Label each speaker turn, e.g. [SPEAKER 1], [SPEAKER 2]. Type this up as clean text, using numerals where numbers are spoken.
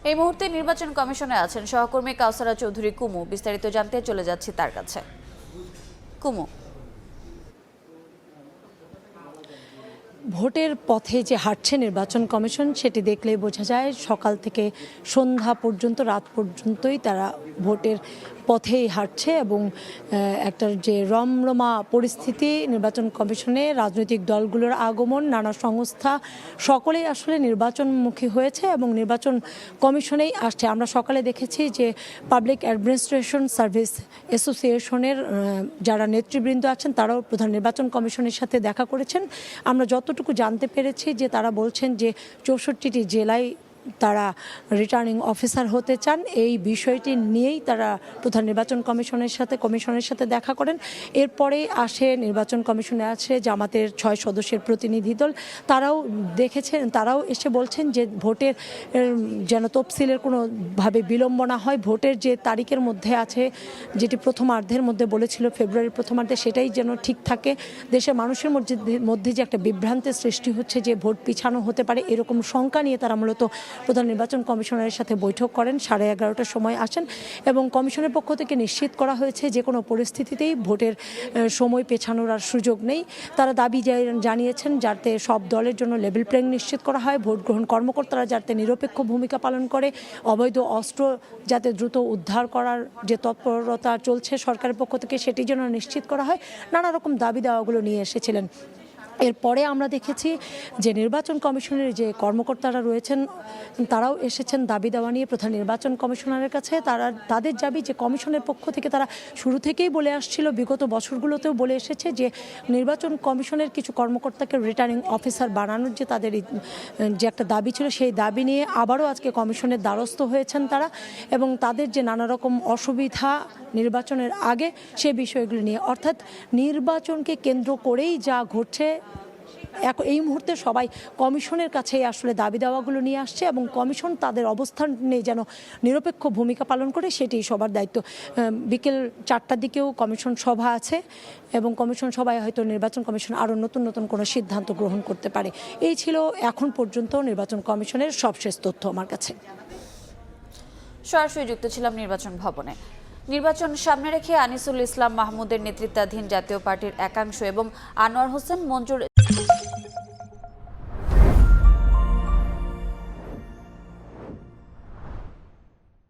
[SPEAKER 1] এই মুহূর্তে নির্বাচন কমিশনে আছেন সহকর্মী কাউসারা চৌধুরী কুমু। বিস্তারিত জানতে চলে যাচ্ছি তার কাছে। কুমু,
[SPEAKER 2] ভোটের পথে যে হাঁটছে নির্বাচন কমিশন সেটি দেখলেই বোঝা যায় সকাল থেকে সন্ধ্যা পর্যন্ত, রাত পর্যন্তই তারা ভোটের পথেই হাঁটছে এবং একটা যে রমরমা পরিস্থিতি নির্বাচন কমিশনে, রাজনৈতিক দলগুলোর আগমন, নানা সংস্থা সকলেই আসলে নির্বাচনমুখী হয়েছে এবং নির্বাচন কমিশনেই আসছে। আমরা সকালে দেখেছি যে পাবলিক অ্যাডমিনিস্ট্রেশন সার্ভিস অ্যাসোসিয়েশনের যারা নেতৃবৃন্দ আছেন তারাও প্রধান নির্বাচন কমিশনের সাথে দেখা করেছেন। আমরা যতটুকু জানতে পেরেছি যে তারা বলছেন যে 64টি জেলায় তারা রিটার্নিং অফিসার হতে চান। এই বিষয়টি নিয়েই তারা প্রধান নির্বাচন কমিশনের সাথে দেখা করেন। এরপরে আসে নির্বাচন কমিশনে আছে জামাতের 6 সদস্যের প্রতিনিধি দল। তারাও এসে বলছেন যে ভোটের যেন তফসিলের কোনোভাবে বিলম্ব না হয়, ভোটের যে তারিখের মধ্যে আছে, যেটি প্রথমার্ধের মধ্যে বলেছিল ফেব্রুয়ারির প্রথমার্ধে, সেটাই যেন ঠিক থাকে। দেশের মানুষের মধ্যে যে একটা বিভ্রান্তের সৃষ্টি হচ্ছে যে ভোট পিছানো হতে পারে, এরকম শঙ্কা নিয়ে তারা মূলত প্রধান নির্বাচন কমিশনারের সাথে বৈঠক করেন। 11:30টার সময় আসেন এবং কমিশনের পক্ষ থেকে নিশ্চিত করা হয়েছে যে কোনো পরিস্থিতিতেই ভোটের সময় পেছানোর আর সুযোগ নেই। তারা দাবি জানিয়েছেন যাতে সব দলের জন্য লেভেল প্লেইং নিশ্চিত করা হয়, ভোট গ্রহণ কর্মকর্তারা যাতে নিরপেক্ষ ভূমিকা পালন করে, অবৈধ অস্ত্র যাতে দ্রুত উদ্ধার করার যে তৎপরতা চলছে সরকারের পক্ষ থেকে সেটি যেন নিশ্চিত করা হয়। নানা রকম দাবি দেওয়াগুলো নিয়ে এসেছিলেন। এরপরে আমরা দেখেছি যে নির্বাচন কমিশনের যে কর্মকর্তারা রয়েছেন তারাও এসেছেন দাবি দেওয়া নিয়ে প্রধান নির্বাচন কমিশনারের কাছে। তাদের দাবি যে কমিশনের পক্ষ থেকে তারা শুরু থেকেই বলে আসছিল, বিগত বছরগুলোতেও বলে এসেছে যে নির্বাচন কমিশনের কিছু কর্মকর্তাকে রিটার্নিং অফিসার বানানোর যে তাদের যে একটা দাবি ছিল, সেই দাবি নিয়ে আবারও আজকে কমিশনের দ্বারস্থ হয়েছেন তারা এবং তাদের যে নানা রকম অসুবিধা নির্বাচনের আগে সে বিষয়গুলো নিয়ে, অর্থাৎ নির্বাচনকে কেন্দ্র করেই যা ঘটছে এই মুহূর্তে সবাই কমিশনের কাছেই আসলে দাবি দাওয়াগুলো নিয়ে আসছে এবং কমিশন তাদের অবস্থান নিয়ে যেন নিরপেক্ষ ভূমিকা পালন করে সেটি সবার দায়িত্ব। বিকেল 4টার দিকেও কমিশন সভা আছে এবং কমিশন সভায় হয়তো নির্বাচন কমিশন আরও নতুন নতুন কোনো সিদ্ধান্ত গ্রহণ করতে পারে। এই ছিল এখন পর্যন্ত নির্বাচন কমিশনের সবশেষ তথ্য আমার কাছে।
[SPEAKER 1] সরাসরি যুক্ত ছিলাম নির্বাচন ভবনে। নির্বাচন সামনে রেখে আনিসুল ইসলাম মাহমুদের নেতৃত্বাধীন জাতীয় পার্টির একাংশ এবং আনোয়ার হোসেন মঞ্জুর